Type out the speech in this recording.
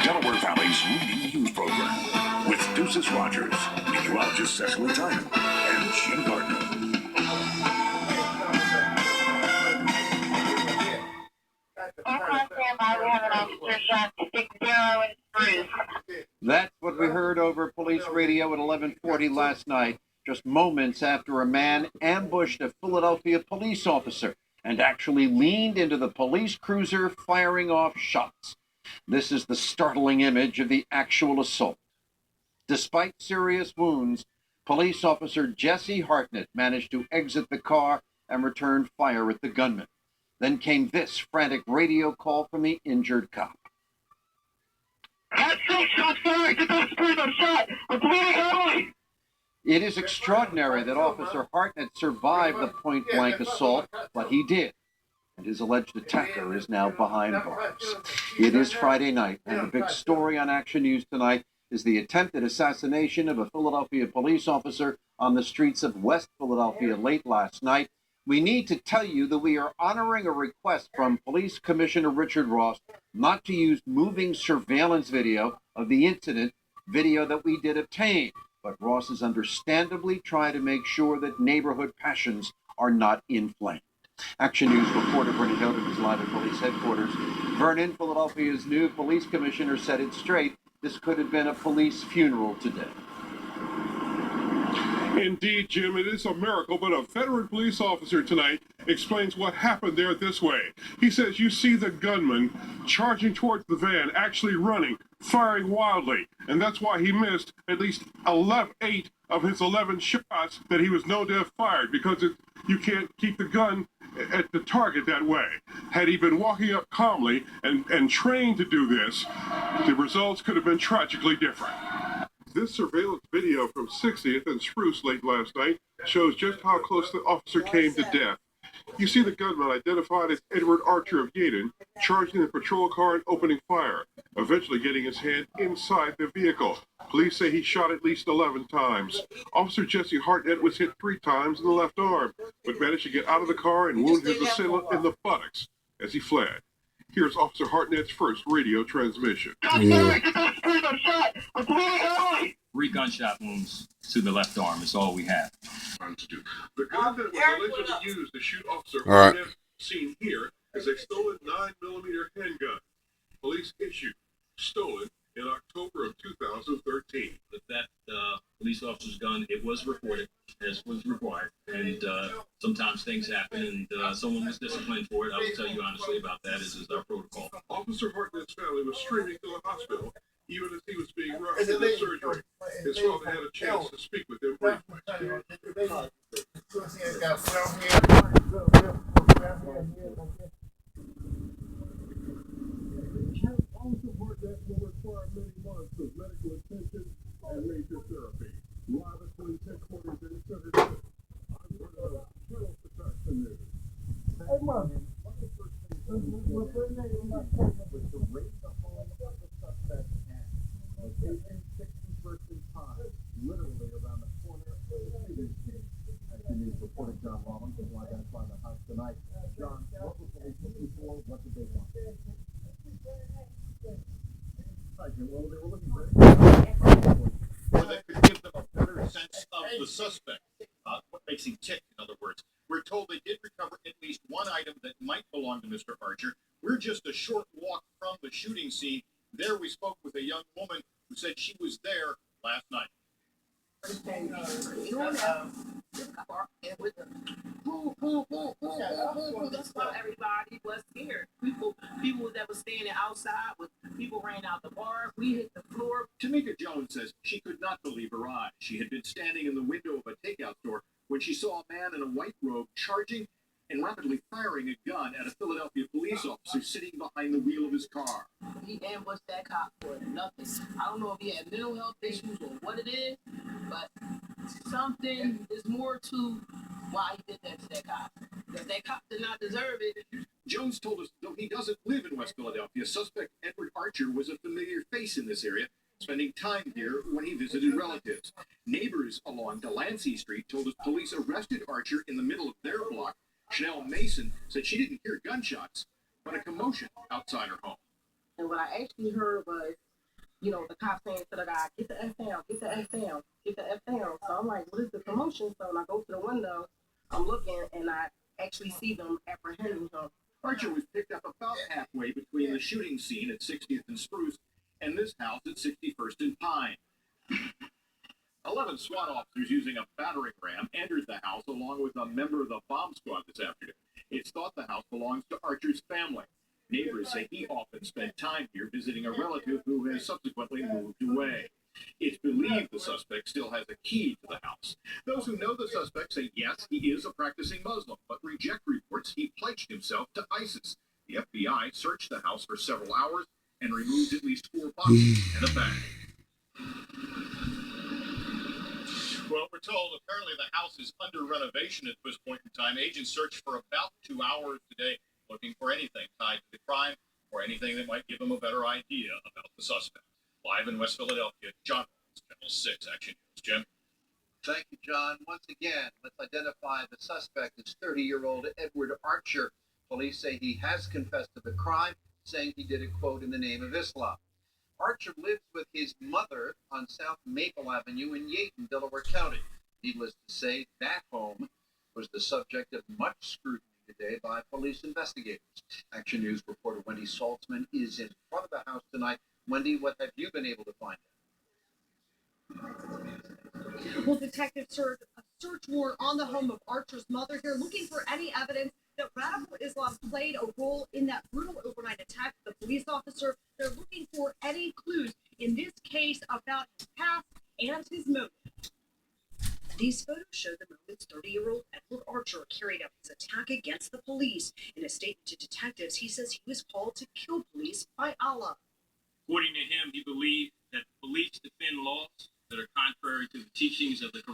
Delaware Valley's leading news program with Deuces Rogers, meteorologist Cecily Tynan, and Jim Gardner. That's what we heard over police radio at 11:40 last night, just moments after a man ambushed a Philadelphia police officer and actually leaned into the police cruiser, firing off shots. This is the startling image of the actual assault. Despite serious wounds, police officer Jesse Hartnett managed to exit the car and return fire at the gunman. Then came this frantic radio call from the injured cop. It is extraordinary that Officer Hartnett survived the point-blank assault, but he did, and his alleged attacker is now behind bars. It is Friday night, and the big story on Action News tonight is the attempted assassination of a Philadelphia police officer on the streets of West Philadelphia late last night. We need to tell you that we are honoring a request from Police Commissioner Richard Ross not to use moving surveillance video of the incident, video that we did obtain. But Ross is understandably trying to make sure that neighborhood passions are not inflamed. Action News reporter Vernon Doden is live at police headquarters. Vernon, Philadelphia's new police commissioner, said it straight. This could have been a police funeral today. Indeed, Jim, it is a miracle, but a veteran police officer tonight explains what happened there this way. He says you see the gunman charging towards the van, actually running, firing wildly, and that's why he missed at least 8 of his 11 shots that he was known to have fired, because you can't keep the gun at the target that way. Had he been walking up calmly and trained to do this, the results could have been tragically different. This surveillance video from 60th and Spruce late last night shows just how close the officer came to death. You see the gunman, identified as Edward Archer of Yeadon, charging the patrol car and opening fire, eventually getting his hand inside the vehicle. Police say he shot at least 11 times. Officer Jesse Hartnett was hit 3 times in the left arm, but managed to get out of the car and wound his assailant in the buttocks as he fled. Here's Officer Hartnett's first radio transmission. 3 gunshot wounds to the left arm is all we have. The gun that was allegedly used to shoot Officer Hartnett, seen here, is a stolen 9mm handgun. Police issued stolen in October of 2013. That police officer's gun, it was reported as was required, and sometimes things happen, and someone was disciplined for it. I will tell you honestly about that. This is our protocol. Officer Hartnett's family was streaming to the hospital even as he was being rushed to the surgery. His father had a chance to speak with him briefly. Officer Hartnett will require many months of medical attention and major therapy. Live at police headquarters in Center City. I'm for the Channel Protection News. Hey, Mom. One of the first things was to raid the home of the suspect and location 61st and Pine, literally around the corner of the shooting scene. Action News reporter John Rollins will identify the house tonight. John, what was police looking for? What did they want? Well, they were looking very good. Or that could give them a better sense of the suspect. What makes him tick, in other words. We're told they did recover at least one item that might belong to Mr. Archer. We're just a short walk from the shooting scene. There we spoke with a young woman who said she was there last night. That's why everybody was scared. People that were standing outside, with people ran out the bar. We hit the floor. Tamika Jones says she could not believe her eyes. She had been standing in the window of a takeout store when she saw a man in a white robe charging and rapidly firing a gun at a Philadelphia police officer sitting behind the wheel of his car. He ambushed that cop for nothing. I don't know if he had mental health issues or what it is, but something is more to why he did that to that cop. Because that cop did not deserve it. Jones told us though he doesn't live in West Philadelphia, suspect Edward Archer was a familiar face in this area, spending time here when he visited relatives. Neighbors along Delancey Street told us police arrested Archer in the middle of their block. Chanel Mason said she didn't hear gunshots, but a commotion outside her home. And what I actually heard was the cop saying to the guy, get the F down, get the F down, get the F down. So I'm like, what is the commotion? So when I go to the window, I'm looking and I actually see them apprehending him. Archer was picked up about halfway between the shooting scene at 60th and Spruce and this house at 61st and Pine. 11 SWAT officers using a battering ram entered the house along with a member of the bomb squad this afternoon. It's thought the house belongs to Archer's family. Neighbors say he often spent time here visiting a relative who has subsequently moved away. It's believed the suspect still has a key to the house. Those who know the suspect say yes, he is a practicing Muslim, but reject reports he pledged himself to ISIS. The FBI searched the house for several hours and removed at least 4 boxes and a bag. Well, we're told apparently the house is under renovation at this point in time. Agents searched for about 2 hours today, looking for anything tied to the crime or anything that might give them a better idea about the suspect. Live in West Philadelphia, John Rollins, Channel 6 Action News. Jim? Thank you, John. Once again, let's identify the suspect as 30-year-old Edward Archer. Police say he has confessed to the crime, saying he did it, quote, in the name of Islam. Archer lives with his mother on South Maple Avenue in Yeaton, Delaware County. Needless to say, that home was the subject of much scrutiny today by police investigators. Action News reporter Wendy Saltzman is in front of the house tonight. Wendy, what have you been able to find out? Well, detectives served a search warrant on the home of Archer's mother here, looking for any evidence that radical Islam played a role in that brutal overnight attack. The police officer, they're looking for any clues in this case about his past and his motive. These photos show the moments 30-year-old Edward Archer carried out his attack against the police. In a statement to detectives, he says he was called to kill police by Allah. According to him, he believed that police defend laws that are contrary to the teachings of the Quran.